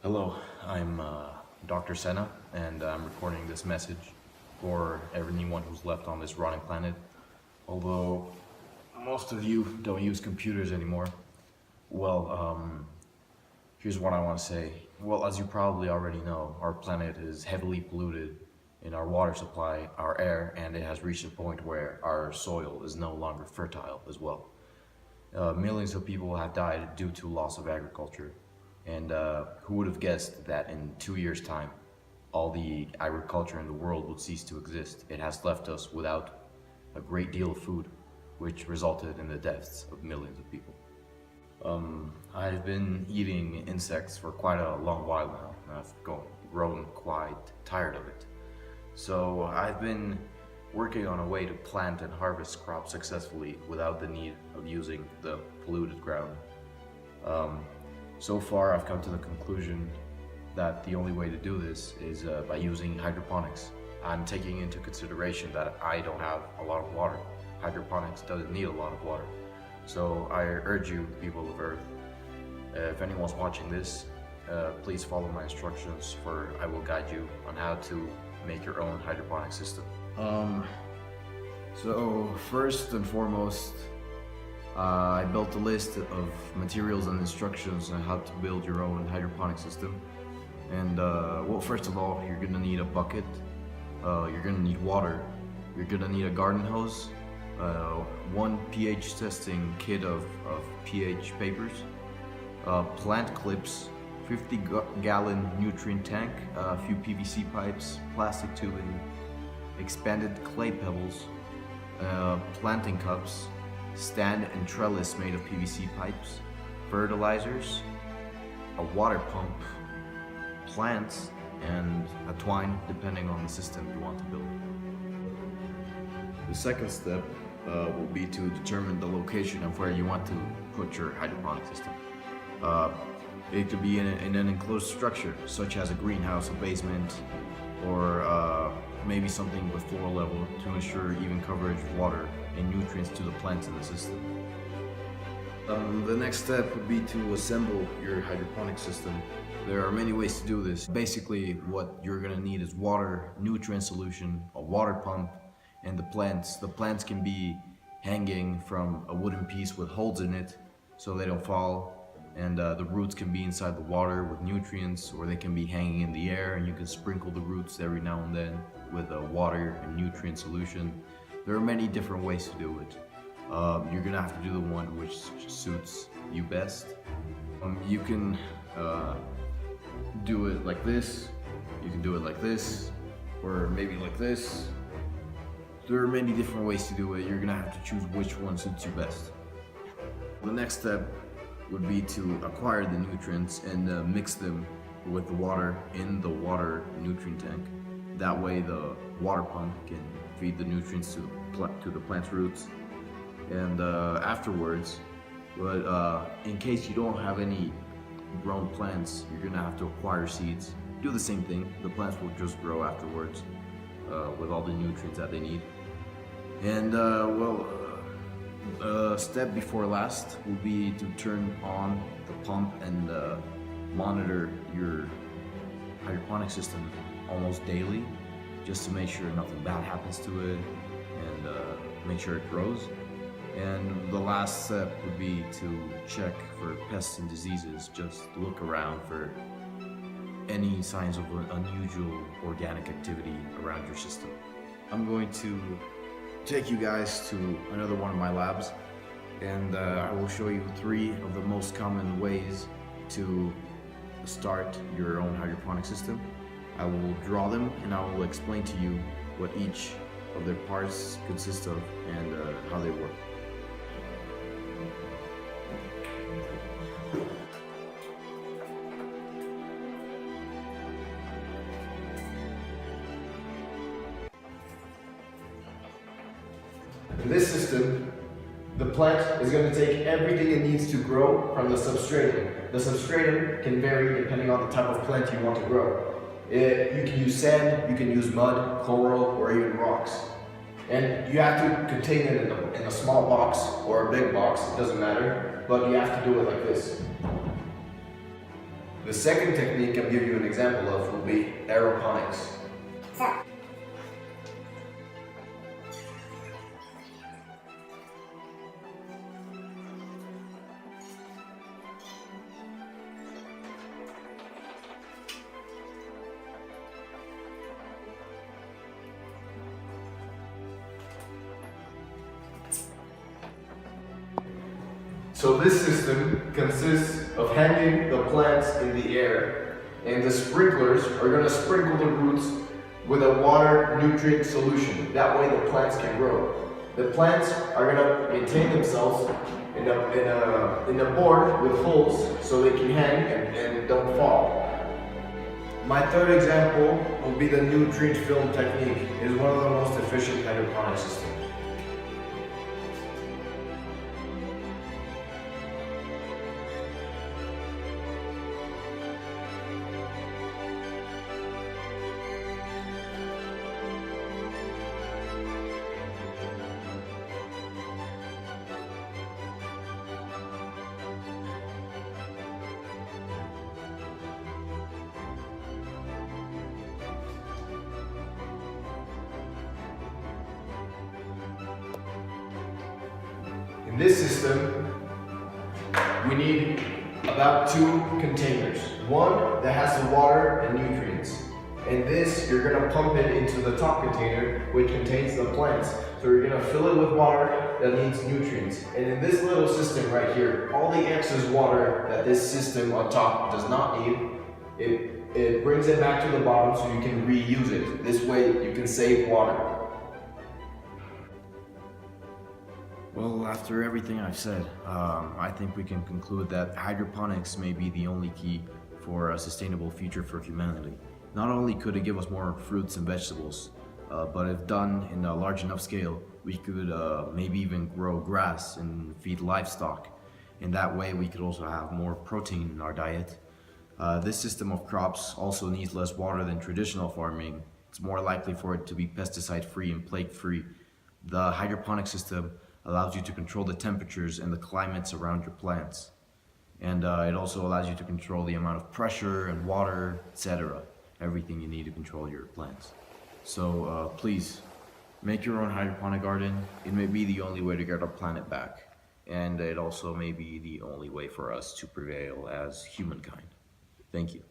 Hello, I'm Dr. Senna, and I'm recording this message for anyone who's left on this rotting planet. Although most of you don't use computers anymore, here's what I want to say. Well, as you probably already know, our planet is heavily polluted in our water supply, our air, and it has reached a point where our soil is no longer fertile as well. Millions of people have died due to loss of agriculture. And who would have guessed that in 2 years' time, all the agriculture in the world would cease to exist? It has left us without a great deal of food, which resulted in the deaths of millions of people. I've been eating insects for quite a long while now, and I've grown quite tired of it. So I've been working on a way to plant and harvest crops successfully without the need of using the polluted ground. So far, I've come to the conclusion that the only way to do this is by using hydroponics. I'm taking into consideration that I don't have a lot of water. Hydroponics doesn't need a lot of water. So I urge you, people of Earth, if anyone's watching this, please follow my instructions, for I will guide you on how to make your own hydroponic system. So first and foremost, I built a list of materials and instructions on how to build your own hydroponic system. And well, first of all, you're gonna need a bucket, you're gonna need water, you're gonna need a garden hose, one pH testing kit of pH papers, plant clips, 50-gallon nutrient tank, a few PVC pipes, plastic tubing, expanded clay pebbles, planting cups, stand and trellis made of PVC pipes, fertilizers, a water pump, plants, and a twine, depending on the system you want to build. The second step will be to determine the location of where you want to put your hydroponic system. It could be in an enclosed structure, such as a greenhouse, a basement, or maybe something with floor level to ensure even coverage of water and nutrients to the plants in the system. The next step would be to assemble your hydroponic system. There are many ways to do this. Basically, what you're gonna need is water, nutrient solution, a water pump, and the plants. The plants can be hanging from a wooden piece with holes in it so they don't fall, and the roots can be inside the water with nutrients, or they can be hanging in the air and you can sprinkle the roots every now and then with a water and nutrient solution. There are many different ways to do it. You're gonna have to do the one which suits you best. You can do it like this, you can do it like this, or maybe like this. There are many different ways to do it. You're gonna have to choose which one suits you best. The next step would be to acquire the nutrients and mix them with the water in the water nutrient tank. That way the water pump can feed the nutrients to the plant's roots. And afterwards, in case you don't have any grown plants, you're gonna have to acquire seeds. Do the same thing. The plants will just grow afterwards with all the nutrients that they need. And step before last will be to turn on the pump and monitor your hydroponic system almost daily, just to make sure nothing bad happens to it and make sure it grows. And the last step would be to check for pests and diseases. Just look around for any signs of unusual organic activity around your system. I'm going to take you guys to another one of my labs, and I will show you 3 of the most common ways to start your own hydroponic system. I will draw them and I will explain to you what each of their parts consist of and how they work. In this system, the plant is going to take everything it needs to grow from the substratum. The substratum can vary depending on the type of plant you want to grow. You can use sand, you can use mud, coral, or even rocks. And you have to contain it in a small box or a big box, it doesn't matter, but you have to do it like this. The second technique I'll give you an example of will be aeroponics. So this system consists of hanging the plants in the air, and the sprinklers are going to sprinkle the roots with a water nutrient solution. That way the plants can grow. The plants are going to maintain themselves in a board with holes so they can hang and don't fall. My third example will be the nutrient film technique. It is one of the most efficient hydroponic systems. In this system, we need about 2 containers. One that has the water and nutrients. And this, you're gonna pump it into the top container, which contains the plants. So you're gonna fill it with water that needs nutrients. And in this little system right here, all the excess water that this system on top does not need, it brings it back to the bottom so you can reuse it. This way you can save water. Well, after everything I've said, I think we can conclude that hydroponics may be the only key for a sustainable future for humanity. Not only could it give us more fruits and vegetables, but if done in a large enough scale, we could maybe even grow grass and feed livestock. In that way, we could also have more protein in our diet. This system of crops also needs less water than traditional farming. It's more likely for it to be pesticide-free and plague-free. The hydroponic system allows you to control the temperatures and the climates around your plants. And it also allows you to control the amount of pressure and water, etc. Everything you need to control your plants. So please, make your own hydroponic garden. It may be the only way to get our planet back. And it also may be the only way for us to prevail as humankind. Thank you.